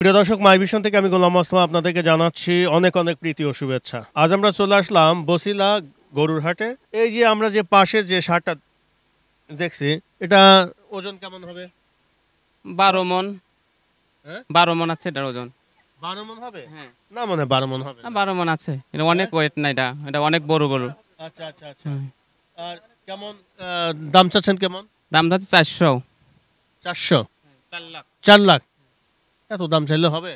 প্রিয় দর্শক, মাই ভিশন থেকে আমি গোলাম মোস্তফা আপনাদেরকে জানাচ্ছি অনেক অনেক প্রীতি ও শুভেচ্ছা। আজ আমরা চলে আসলাম বছিলা গরুর হাটে। এই যে আমরা যে পাশে যে ষাঁড়টা দেখছি, এটা ওজন কেমন হবে? 12 মন। হ্যাঁ, 12 মন আছে এটার ওজন। 12 মন হবে? হ্যাঁ, না, মানে 12 মন হবে না। 12 মন আছে। এটা অনেক ওয়েট না, এটা অনেক বড় গরু। আচ্ছা আচ্ছা আচ্ছা। আর কেমন দাম চাচ্ছেন কেমন? দাম যাচ্ছে 400। 400? 4 লাখ। 4 লাখ? এত দাম চাইলে হবে?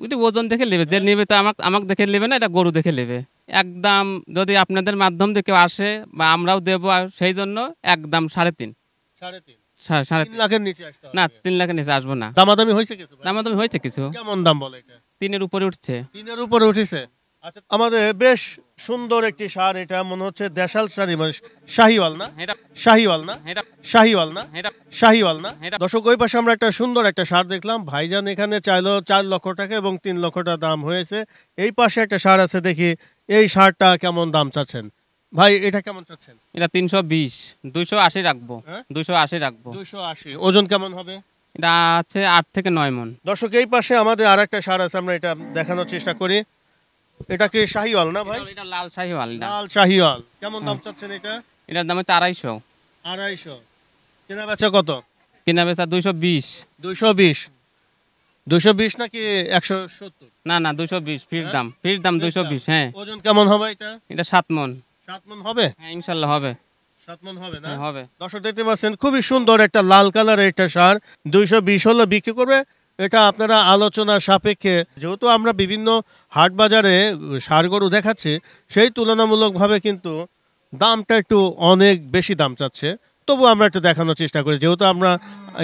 এটা ওজন দেখে নেবে, যে নেবে তো আমাকে দেখে নেবে না, এটা গরু দেখে নেবে। একদম যদি আপনাদের মাধ্যম থেকে কেউ আসে বা আমরাও দেবো, আর সেই জন্য একদম 3.5। 3.5? 3.5 3 লাখের নিচে আসতে না, হবে? 3 লাখের নিচে আসবো না। দামাদামি হয়েছে কিছু ভাই? দামাদামি হয়েছে কিছু, কেমন দাম বলে এটা? 3-এর উপরে উঠছে। 3-এর উপরে উঠেছে? আচ্ছা, আমাদের বেশ সুন্দর একটি ষাঁড়, এটা মনে হচ্ছে দেশাল ষাঁড়ই, মানে শাহিওয়াল না? এটা শাহিওয়াল না? এটা শাহিওয়াল না? এটা শাহিওয়াল না? এটা দর্শক, ওই পাশে আমরা একটা সুন্দর একটা ষাঁড় দেখলাম। ভাইজান এখানে চাইলো 4 লক্ষ টাকা এবং 3 লক্ষ টাকা দাম হয়েছে। এই পাশে একটা ষাঁড় আছে, দেখি এই ষাঁড়টা কেমন দাম চাচ্ছেন ভাই? এটা কেমন চাচ্ছেন? এটা 320, 280 রাখবো। হ্যাঁ, 280 রাখবো। 280। ওজন কেমন হবে? এটা আছে 8 থেকে 9 মন। দর্শক, এই পাশে আমাদের আর একটা ষাঁড় আছে, আমরা এটা দেখানোর চেষ্টা করি। এটা কি শাহিওয়াল না ভাই? এটা লাল শাহিওয়াল। লাল শাহিওয়াল। কেমন দাম চাচ্ছেন এটা? এটার দাম হচ্ছে 250। 250? কেনা বেচা কত? কিনা বেচা 220। 220? 220 নাকি 170? না না, 220 ফিক্স হ্যাঁ? দাম, ফিক্স দাম ফিক্স দাম। 220। হ্যাঁ, ওজন কেমন হবে এটা? এটা 7 মন। 7 মন হবে? হ্যাঁ, ইনশাল্লাহ হবে। 7 মন হবে না? হ্যাঁ, হবে। দর্শক দেখতে পাচ্ছেন, খুবই সুন্দর একটা লাল কালারের একটা ষাঁড়। 220 হলে বিক্রি করবে। এটা আপনারা আলোচনা সাপেক্ষে, যেহেতু আমরা বিভিন্ন হাট বাজারে ষাঁড় গরু দেখাচ্ছি, সেই তুলনামূলকভাবে কিন্তু দামটা একটু অনেক বেশি দাম চাচ্ছে। তবু আমরা একটু দেখানোর চেষ্টা করি, যেহেতু আমরা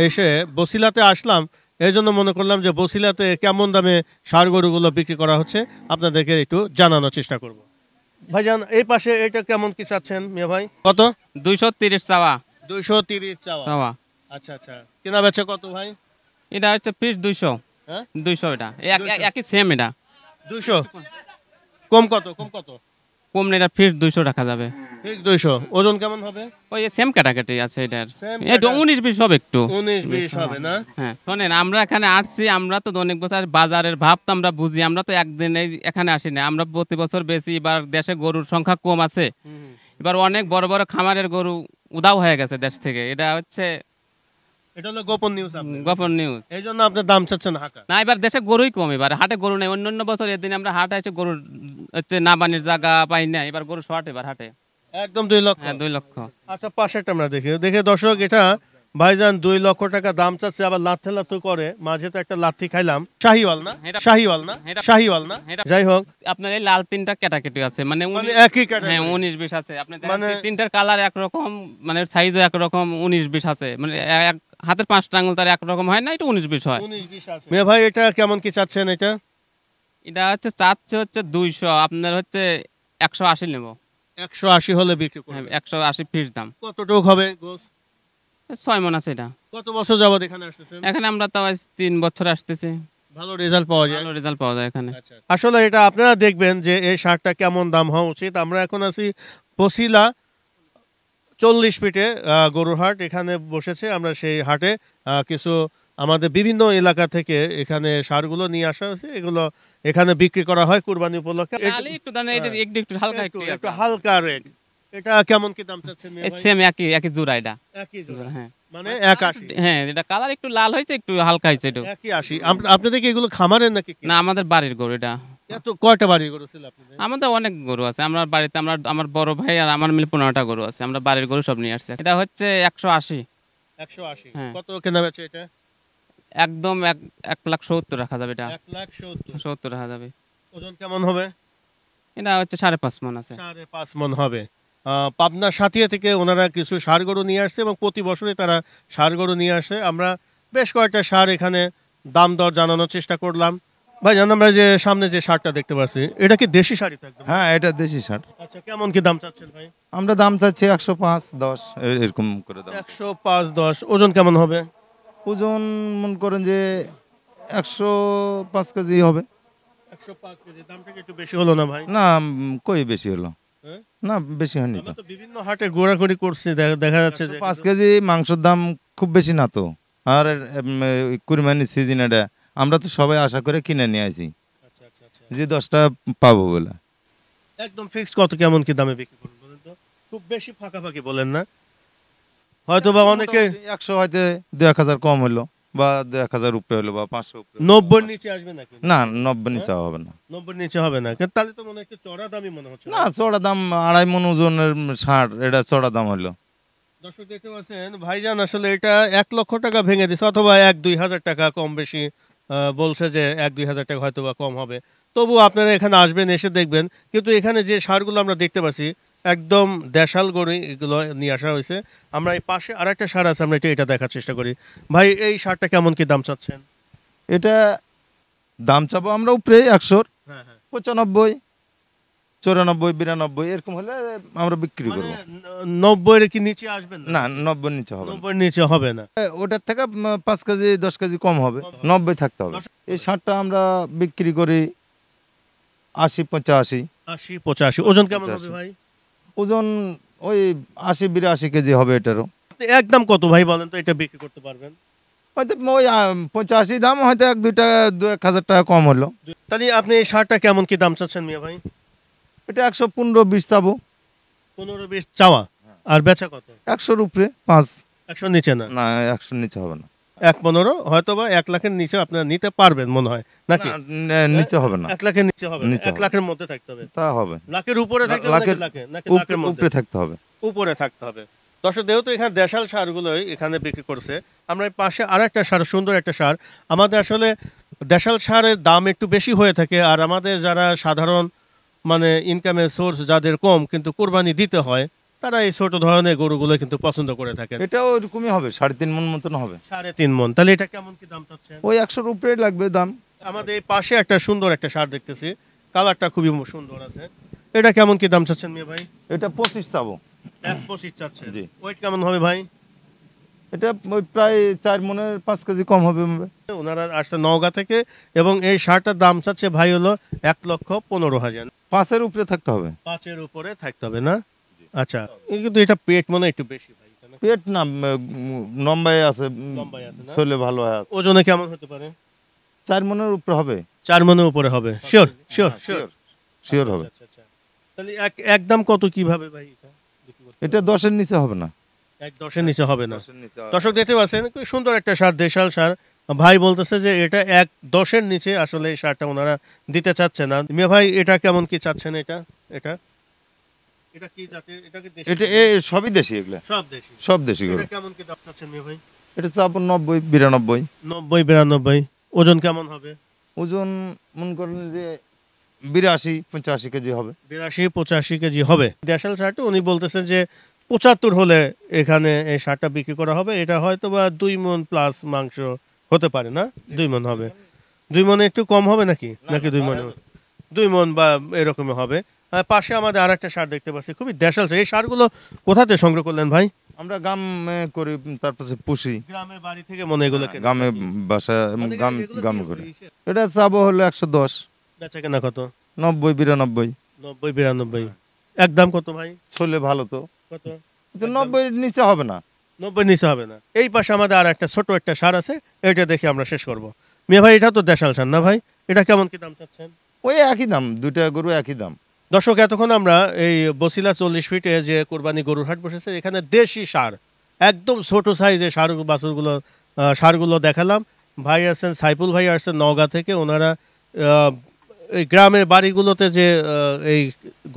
এসে বছিলাতে আসলাম, এই জন্য মনে করলাম যে বছিলাতে কেমন দামে ষাঁড় গরুগুলো বিক্রি করা হচ্ছে আপনাদেরকে একটু জানানোর চেষ্টা করব। ভাইজান, এই পাশে এটা কেমন কি চাচ্ছেন মিয়া ভাই? কত? 230 চাওয়া। 230 চাওয়া? চাওয়া। আচ্ছা আচ্ছা। কেনা বেচা কত ভাই? এটা হচ্ছে পিস 200। হ্যাঁ, 200 এটা 200? একই সেম। এটা 200? কম কত? কম কত? কম না, এটা ফিস 200 রাখা যাবে। ঠিক 200। ওজন কেমন হবে? ওই সেম ক্যাটাগরি আছে এটার। Same এটা category। 19-20 হবে একটু। 19-20 হবে না? হ্যাঁ, শোনেন, আমরা এখানে আসছি, আমরা তো অনেক বছর বাজারের ভাব তো আমরা বুঝি। আমরা তো একদিন এখানে আসি না, আমরা প্রতি বছর বেশি। এবার দেশে গরুর সংখ্যা কম আছে, এবার অনেক বড় বড় খামারের গরু উধাও হয়ে গেছে দেশ থেকে। এটা হচ্ছে এটা হলো গোপন নিউজ আপনার। গোপন নিউজ। এই জন্য আপনার দাম চাচ্ছেন হাঁকা। না, এবার দেশে গরুই কম, এবার হাটে গরু নেই। অন্য বছর এদিন আমরা হাটে এসে গরুর হচ্ছে না বানির জায়গা পাই না, এবার গরু শর্ট এবার হাটে। একদম 2 লক্ষ? হ্যাঁ, 2 লক্ষ। আচ্ছা, পাশেরটা আমরা দেখি। দেখে দর্শক, এটা ভাইজান 2 লক্ষ টাকা দাম চাচ্ছে, আবার লাথে লাথু করে। মাঝে তো একটা লাথি খাইলাম। শাহিওয়াল না? এটা- শাহিওয়াল না? এটা- শাহিওয়াল না? এটা- যাই হোক, আপনার এই লাল 3টা ক্যাটাগরি আছে, মানে মানে 19। একই হ্যাঁ, category। 19-20 আছে। আপনি দেখেন, মানে- 3টার কালার একরকম, মানে সাইজও একরকম। 19-20 আছে, মানে এক হাতের 5টা আঙুল তার একরকম হয় না, এটা 19-20 হয়। 19-20 আছে। মিয়া ভাই, এটা কেমন কি চাচ্ছেন এটা? এটা হচ্ছে চাচ্ছে হচ্ছে 200, আপনার হচ্ছে 180 নেব। 180 হলে বিক্রি হ্যাঁ, করবে? 180 ফিস দাম। কতটুকু হবে গোস? 6 মন আছে এটা। কত বছর যাবত এখানে আসতেছেন? এখানে আমরা তো আজ 3 বছর আসতেছি, ভালো রেজাল্ট পাওয়া যায়? ভালো রেজাল্ট পাওয়া যায় এখানে। আচ্ছা। আসলে এটা আপনারা দেখবেন যে এই শার্টটা কেমন দাম হওয়া উচিত। আমরা এখন আছি বছিলা 40 ফিটে গরুর হাট, এখানে বসেছে। আমরা সেই হাটে কিছু আমাদের বিভিন্ন এলাকা থেকে এখানে ষাঁড়গুলো নিয়ে আসা হয়েছে। এগুলো এখানে বিক্রি করা হয় কুরবানি উপলক্ষে। তাহলে একটু দাম, এটা একটু হালকা, একটু একটু হালকা রেট। এটা কেমন কি দাম চাচ্ছেন মিয়া ভাই? সেম একই জোড়া এটা। একই জোড়া? হ্যাঁ, মানে 180? হ্যাঁ, এটা কালার একটু লাল হয়েছে, একটু হালকা হয়েছে এটা। 180? আপনাদের কি এগুলো খামারের নাকি? না, আমাদের বাড়ির গরু এটা। এত কয়টা বাড়ি গরু ছিল আপনাদের? আমাদের অনেক গরু আছে। আমার বাড়িতে আমার বড় ভাই আর আমার মিলে 15টা গরু আছে। আমরা বাড়ির গরু সব নিয়ে আসছি। এটা হচ্ছে 180। 180? হ্যাঁ। কত কেনা বেচে এটা? একদম 1,70,000 রাখা যাবে এটা। 1,70,000? 70 রাখা যাবে। ওজন কেমন হবে? এটা হচ্ছে 5.5 মন আছে। 5.5 মন হবে। পাবনার সাথিয়া থেকে ওনারা কিছু ষাঁড় গরু নিয়ে আসছে এবং প্রতি বছরই তারা ষাঁড় গরু নিয়ে আসে। আমরা বেশ কয়েকটা ষাঁড় এখানে দাম দর জানানোর চেষ্টা করলাম। ভাই জান, আমরা যে সামনে যে ষাঁড়টা দেখতে পাচ্ছি, এটা কি দেশি ষাঁড়ই তো একদম? হ্যাঁ, এটা দেশি ষাঁড়। আচ্ছা, কেমন কি দাম চাচ্ছেন ভাই? আমরা দাম চাচ্ছি 105-10 এরকম করে দাম। 105-10? ওজন কেমন হবে? ওজন মনে করেন যে 105 কেজি হবে। 105 কেজি? দামটা কি একটু বেশি হলো না ভাই? না, কই বেশি হলো? হ্যাঁ? না, বেশি হয়নি তো। আমরা তো বিভিন্ন হাটে ঘোরাঘুরি করছি, দেখা যাচ্ছে যে 5 কেজি মাংসের দাম খুব বেশি না তো। আর কুরবানির সিজন এটা আমরা তো সবাই আশা করে কিনে নিয়ে আসি আচ্ছা আচ্ছা আচ্ছা যে 10টা পাবো বলে। একদম ফিক্সড কত কেমন কি দামে বিক্রি করুন বলেন তো? খুব বেশি ফাঁকাফাঁকি বলেন না, হয়তো বা অনেকে 100 হয়তো 2-1000 কম হলো বা 2-1000 উপরে হলো বা 500 উপরে হলো। 90 নিচে আসবে নাকি? না 90 নিচে হবে না। 90 নিচে হবে না, কিন্তু তাহলে তো মনে হয় একটু চড়া দামই মনে হচ্ছে। না চড়া দাম 2.5 মণ ওজনের ষাঁড়, এটা চড়া দাম হলো। দর্শক দেখতে পাচ্ছেন ভাইজান আসলে এটা 1 লক্ষ টাকা ভেঙে দিছে, অথবা 1-2 হাজার টাকা কম বেশি বলছে যে 1-2 হাজার টাকা হয়তো বা কম হবে। তবু আপনারা এখানে আসবেন, এসে দেখবেন। কিন্তু এখানে যে ষাঁড়গুলো আমরা দেখতে পাচ্ছি একদম দেশাল গরু, এগুলো নিয়ে আসা হয়েছে। আমরা এই পাশে আরেকটা ষাঁড় আছে, আমরা এটা দেখার চেষ্টা করি। ভাই এই ষাঁড়টা কেমন কি দাম চাচ্ছেন? এটা দাম চাবো আমরা উপরে 100, হ্যাঁ হ্যাঁ 95, 94, 92 এরকম হলে আমরা বিক্রি মানে করবো। 90 এর কি নিচে আসবেন না 90 নিচে হবে না। 90 নিচে হবে না। ওটার থেকে 5 কেজি 10 কেজি কম হবে, 90 থাকতে হবে। এই ষাঁড়টা আমরা বিক্রি করি 80-85। 80-85 ওজন কেমন হবে 85 ভাই? ওজন ওই 80-82 কেজি হবে এটারও। আপনি একদম কত ভাই বলেন তো এটা বিক্রি করতে পারবেন? হয়তো ওই 85 দাম, হয়তো 1-2 টাকা 2-1000 টাকা কম হলো। তাহলে আপনি এই ষাঁড়টা কেমন কি দাম চাচ্ছেন মিয়া ভাই? এটা 115-20 চাবো। 15-20 চাওয়া, আর বেচা কত? 100-র উপরে 5। 100 নিচে না? না 100-র নিচে হবে না। 1.15 হয়তো বা 1 লাখের নিচে আপনারা নিতে পারবেন মনে হয় নাকি? না, নিচে হবে না। 1 লাখের নিচে হবে না, নিচে 1 হবে। লাখের মধ্যে থাকতে হবে। তা হবে লাখের উপরে থাকতে হবে লাখের নাকি লাখের মধ্যে? উপরে থাকতে হবে। উপরে থাকতে হবে। দর্শক যেহেতু এখানে দেশাল সারগুলোই এখানে বিক্রি করছে, আমরা এই পাশে আর একটা সার, সুন্দর একটা সার। আমাদের আসলে দেশাল সারের দাম একটু বেশি হয়ে থাকে, আর আমাদের যারা সাধারণ মানে ইনকামের সোর্স যাদের কম, কিন্তু কোরবানি দিতে হয়, তারা এই ছোট ধরনের গরুগুলো কিন্তু পছন্দ করে থাকে। এটাও এরকমই হবে, 3.5 মণ মতন হবে। 3.5 মণ, তাহলে এটা কেমন কি দাম চাচ্ছেন? ওই 100-র উপরে লাগবে দাম। আমাদের এই পাশে একটা সুন্দর একটা সার দেখতেছি, কালারটা খুবই সুন্দর আছে। এটা কেমন কি দাম চাচ্ছেন মিয়া ভাই? এটা 25 চাবো। 1.25 চাচ্ছেন। জি। ওয়েট কেমন হবে ভাই? এটা ওই প্রায় 4 মণের 5 কেজি কম হবে। ওনারা আসছে নওগাঁ থেকে, এবং এই শার্টটার দাম চাচ্ছে ভাই হলো 1,15,000। 5-এর উপরে থাকতে হবে। 5-এর উপরে থাকতে হবে না? আচ্ছা, কিন্তু এটা পেট মনে হয় একটু বেশি ভাই এখানে। পেট না লম্বায় আছে, লম্বাই আছে না? ছোলে ভালো আছে। ওজনে কেমন হতে পারে? 4 মণের উপরে হবে। 4 মণের উপরে হবে? শিওর শিওর শিওর শিওর হবে। আচ্ছা আচ্ছা। তাহলে একদম কত কিভাবে ভাই এটা বিক্রি করতে? এটা 10-এর নিচে হবে না। 1.10-এর নিচে হবে না। 10-এর নিচে দর্শক দেখতে পাচ্ছেন খুব সুন্দর একটা সার, দেশাল সার। ভাই বলতেছে যে এটা 1.10-এর নিচে আসলে এই সারটা ওনারা দিতে চাচ্ছে না। মিয়া ভাই এটা কেমন কি চাচ্ছেন? এটা এটা এটা কি জাতের? এটা কি দেশি? এটা সবই দেশি, এগুলা সব দেশি। সব দেশি গরু। এটা কেমন কি দাম চাচ্ছেন মিয়া ভাই? এটা চাবো 90-92। 90-92। ওজন কেমন হবে? ওজন মনে করেন যে 82-85 কেজি হবে। 82-85 কেজি হবে। দেশাল সারটা উনি বলতেছেন যে 75 হলে এখানে এই সারটা বিক্রি করা হবে। এটা হয়তো বা 2 মণ প্লাস মাংস হতে পারে না? 2 মণ হবে। 2 মণে একটু কম হবে নাকি? নাকি 2 মণে? 2 মণ বা এরকমই হবে। আর পাশে আমাদের আরেকটা সার দেখতে পাচ্ছি, খুবই দেশাল সার। এই সারগুলো কোথা থেকে সংগ্রহ করলেন ভাই? আমরা গ্রামে করি, তারপরে পুষি। গ্রামের বাড়ি থেকে মনে এগুলো কেনা গ্রামে নাকি? বাসা এবং মানে এগুলো গ্রামে কি করি। ইসে? এটা চাবো হলো 110, বেচা কেনা কত? 90-92। 90-92। একদম কত ভাই? ছোলে ভালো তো। কত? তো 90-এর নিচে হবে না। 90 নিচে হবে না। এই পাশে আমাদের আর একটা ছোট একটা সার আছে, এটা দেখে আমরা শেষ করব। মিয়া ভাই এটা তো দেশাল সার না ভাই? এটা কেমন কি দাম চাচ্ছেন? ওই একই দাম, দুইটা গরু একই দাম। দর্শক এতক্ষণ আমরা এই বসিলা 40 ফিটে যে কোরবানি গরুর হাট বসেছে, এখানে দেশি সার, একদম ছোট সাইজের সার বাছুরগুলো, সারগুলো দেখালাম। ভাই আসছেন, সাইফুল ভাই আসছেন নওগাঁ থেকে। ওনারা এই গ্রামের বাড়িগুলোতে যে এই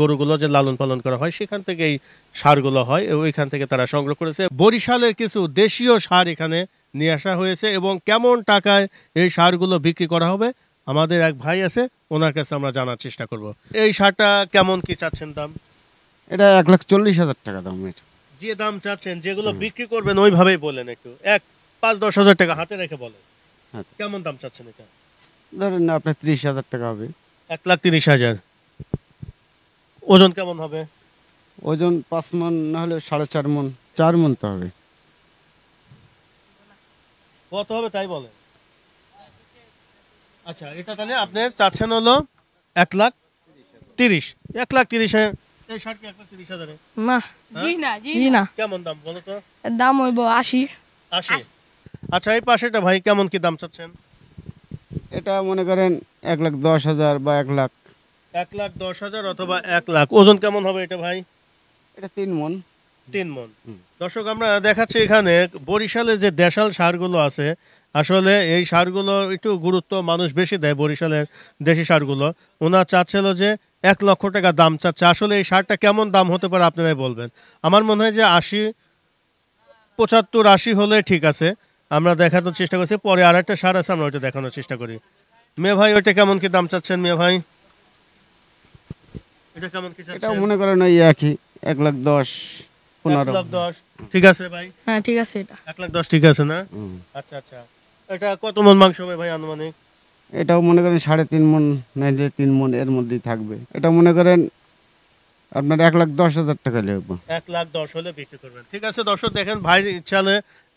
গরুগুলো যে লালন পালন করা হয়, সেখান থেকে এই সারগুলো হয়, ওইখান থেকে তারা সংগ্রহ করেছে। বরিশালের কিছু দেশীয় সার এখানে নিয়ে আসা হয়েছে, এবং কেমন টাকায় এই সারগুলো বিক্রি করা হবে আমাদের এক ভাই আছে, ওনার কাছে আমরা জানার চেষ্টা করব। এই সারটা কেমন কি চাচ্ছেন দাম? এটা 1,40,000 টাকা দাম। এটা যে দাম চাচ্ছেন, যেগুলো বিক্রি করবেন ওইভাবেই বলেন, একটু 5-10 হাজার টাকা হাতে রেখে বলেন। হ্যাঁ। কেমন দাম চাচ্ছেন এটা? ধরেন না আপনার 30,000 টাকা হবে। 1,30,000। ওজন কেমন হবে? ওজন 5 মণ না হলে 4.5 মণ, 4 মণ তো হবে। কত হবে তাই বলেন। আচ্ছা, এটা তাহলে আপনি চাচ্ছেন হলো 1,30,000। 1,30,000 এই শার্ট কি 1,30,000? না, জি না জি না, কেমন দাম বলো তো? এর দাম হইব 80। 80। আচ্ছা, এই পাশেটা ভাই কেমন কি দাম চাচ্ছেন? এটা মনে করেন 1,10,000 বা 1,00,000। 1,10,000 অথবা 1,00,000। ওজন কেমন হবে এটা ভাই? এটা 3 মন। 3 মণ। দর্শক আমরা দেখাচ্ছি এখানে বরিশালে যে দেশাল সারগুলো আছে, আসলে এই সারগুলো একটু গুরুত্ব মানুষ বেশি দেয় বরিশালের দেশি সারগুলো। ওনার চাচ্ছিল যে 1,00,000 টাকা দাম চাচ্ছে। আসলে এই সারটা কেমন দাম হতে পারে আপনারাই বলবেন। আমার মনে হয় যে 80, 75, 80 হলে ঠিক আছে। আমরা দেখানোর চেষ্টা করছি, পরে আর একটা সার আছে, আমরা ওইটা দেখানোর চেষ্টা করি। মেয়ে ভাই ওইটা কেমন কি দাম চাচ্ছেন মেয়ে ভাই? এটা কেমন কি এটাও চাচ্ছেন? মনে করেন ওই একই 1,10,000 15। 1,10,000 ঠিক আছে ভাই? হ্যাঁ ঠিক আছে এটা 1,10,000 ঠিক আছে না? হুম। আচ্ছা আচ্ছা। এটা কত মন মাংস হবে ভাই আনুমানিক? এটাও মনে করেন 3.5 মন নাইলে 3 মন এর মধ্যেই থাকবে। এটা মনে করেন আপনার 1,10,000 টাকা লাগবে। 1,10,000 হলে বিক্রি করবেন। ঠিক আছে দর্শক, দেখেন ভাই ইচ্ছালে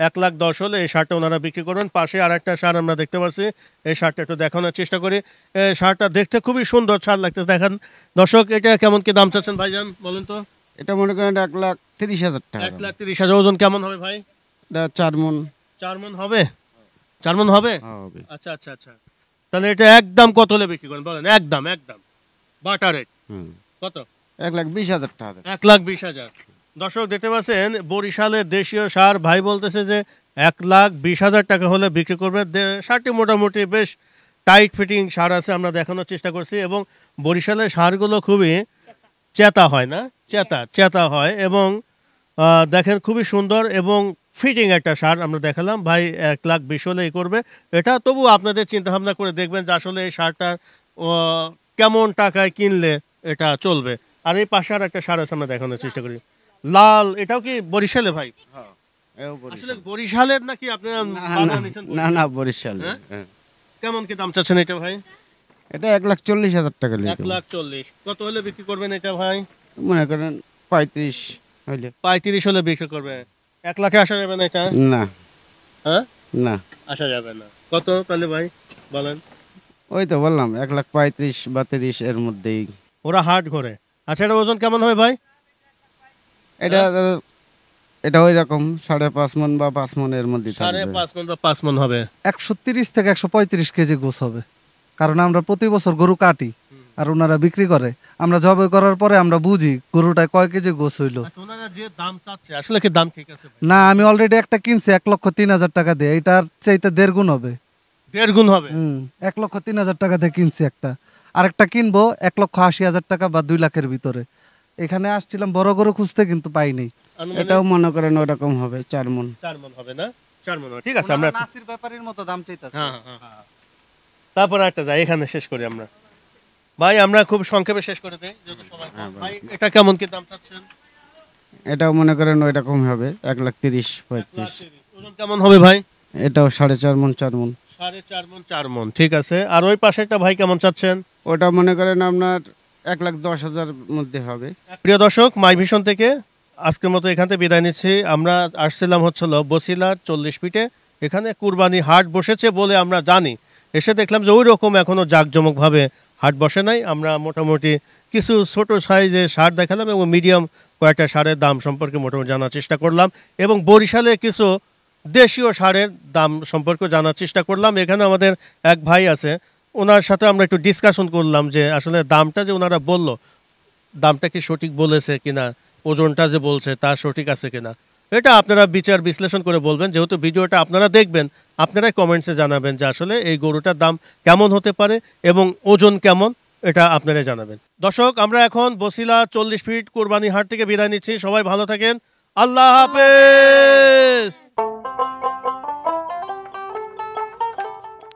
1,10,000 হলে এই সারটা ওনারা বিক্রি করবেন। পাশে আর একটা সার আমরা দেখতে পাচ্ছি, এই সারটা একটু দেখানোর চেষ্টা করি। এই সারটা দেখতে খুবই সুন্দর সার লাগতেছে। দেখেন দর্শক, এটা কেমন কি দাম চাচ্ছেন ভাইজান বলেন তো? এটা মনে করেন 1,30,000 টাকা। 1,30,000। ওজন কেমন হবে ভাই? এটা 4 মন 4 মণ হবে? 4 মণ হবে? হবে। আচ্ছা আচ্ছা আচ্ছা। তাহলে এটা একদম কত হলে বিক্রি করেন বলেন? একদম একদম বাটা রেট হুম। কত? 1,20,000 টাকা। 1,20,000। দর্শক দেখতে পাচ্ছেন বরিশালের দেশীয় সার ভাই বলতেছে যে 1,20,000 টাকা হলে বিক্রি করবে। সারটি মোটামুটি বেশ টাইট ফিটিং সার আছে, আমরা দেখানোর চেষ্টা করছি। এবং বরিশালের সারগুলো খুবই চেতা হয় না, চেতা চেতা হয়। এবং দেখেন খুবই সুন্দর এবং ফিটিং একটা সার আমরা দেখালাম। ভাই 1,20,000 হলেই করবে এটা। তবু আপনাদের চিন্তা ভাবনা করে দেখবেন যে আসলে এই সারটা কেমন টাকায় কিনলে এটা চলবে। আর এই পাশে আর একটা সার আছে, আমরা দেখানোর চেষ্টা করি। লাল, এটাও কি বরিশালে ভাই? এও আসলে বরিশাল। বরিশালের নাকি আপনি বানান নিছেন? না না বরিশাল। হ্যাঁ? হ্যাঁ। কেমন কি দাম চাচ্ছেন এটা ভাই? এটা 1,40,000 টাকা লাগবে। 1,40,000। কত হলে বিক্রি করবেন এটা ভাই? মনে করেন 35 হইলে। 35 হলে বিক্রি করবে। 1,00,000-এ আসা যাবে না এটা? না হ্যাঁ, না আসা যাবে না। কত তাহলে ভাই বলেন? ওই তো বললাম 1,35,000 বা 30 এর মধ্যেই। ওরা হাট ঘরে। আচ্ছা, এটা ওজন কেমন হবে ভাই? এটা এটা ওই রকম 5.5 মন বা 5 মন এর মধ্যে থাকবে। 5.5 মণ বা 5 মণ হবে। 130 থেকে 135 কেজি গোছ হবে, কারণ আমরা প্রতি বছর গরু কাটি আর ওনারা বিক্রি করে। আমরা জবাই করার পরে আমরা বুঝি গরুটায় কয় কেজি গোছ হইলো। আচ্ছা, ওনারা যে দাম চাচ্ছে আসলে কি দাম ঠিক আছে ভাই? না, আমি অলরেডি একটা কিনছি 1,03,000 টাকা দিয়ে, এটার চাইতে 1.5 গুণ হবে। 1.5 গুণ হবে। 1,03,000 টাকা দিয়ে কিনছি একটা, আরেকটা কিনবো 1,80,000 টাকা বা 2 লাখের ভিতরে। এখানে আসছিলাম বড় গরু খুঁজতে, কিন্তু পাইনি। আনুমানিক এটাও মনে করেন ওই রকম হবে 4 মন। 4 মণ হবে না? 4 মণ হবে। ঠিক আছে, আমরা নাসির ব্যাপারীর মতো দাম চাইতাছে। হ্যাঁ হ্যাঁ হ্যাঁ। তারপর একটা যাই, এখানে শেষ করি আমরা। ভাই আমরা খুব সংক্ষেপে শেষ করে দেই যেহেতু সময় কম। ভাই এটা কেমন কি দাম চাচ্ছেন? এটাও মনে করেন ওই রকম হবে 1,30,000-35,000। 1,30,000। ওজন কেমন হবে ভাই? এটাও 4.5 মন 4 মন। 4.5 মণ 4 মণ। ঠিক আছে। আর ওই পাশেরটা ভাই কেমন চাচ্ছেন? ওটা মনে করেন আপনার 1,10,000 মধ্যে হবে। প্রিয় দর্শক, মাই ভিশন থেকে আজকের মতো এখান থেকে বিদায় নিচ্ছি। আমরা আসছিলাম হচ্ছিল বসিলা 40 ফিটে। এখানে কুরবানি হাট বসেছে বলে আমরা জানি। এসে দেখলাম যে ওই রকম এখনো জাঁকজমকভাবে হাট বসে নাই। আমরা মোটামুটি কিছু ছোট সাইজের সার দেখালাম এবং মিডিয়াম কয়েকটা সারের দাম সম্পর্কে মোটামুটি জানার চেষ্টা করলাম। এবং বরিশালে কিছু দেশীয় সারের দাম সম্পর্কে জানার চেষ্টা করলাম। এখানে আমাদের এক ভাই আছে, ওনার সাথে আমরা একটু ডিসকাশন করলাম যে আসলে দামটা যে ওনারা বললো, দামটা কি সঠিক বলেছে কিনা, ওজনটা যে বলছে তা সঠিক আছে কিনা, এটা আপনারা বিচার বিশ্লেষণ করে বলবেন। যেহেতু ভিডিওটা আপনারা দেখবেন, আপনারাই কমেন্টসে জানাবেন যে আসলে এই গরুটার দাম কেমন হতে পারে এবং ওজন কেমন, এটা আপনারাই জানাবেন। দর্শক, আমরা এখন বসিলা 40 ফিট কোরবানি হাট থেকে বিদায় নিচ্ছি। সবাই ভালো থাকেন। আল্লাহ হাফেজ।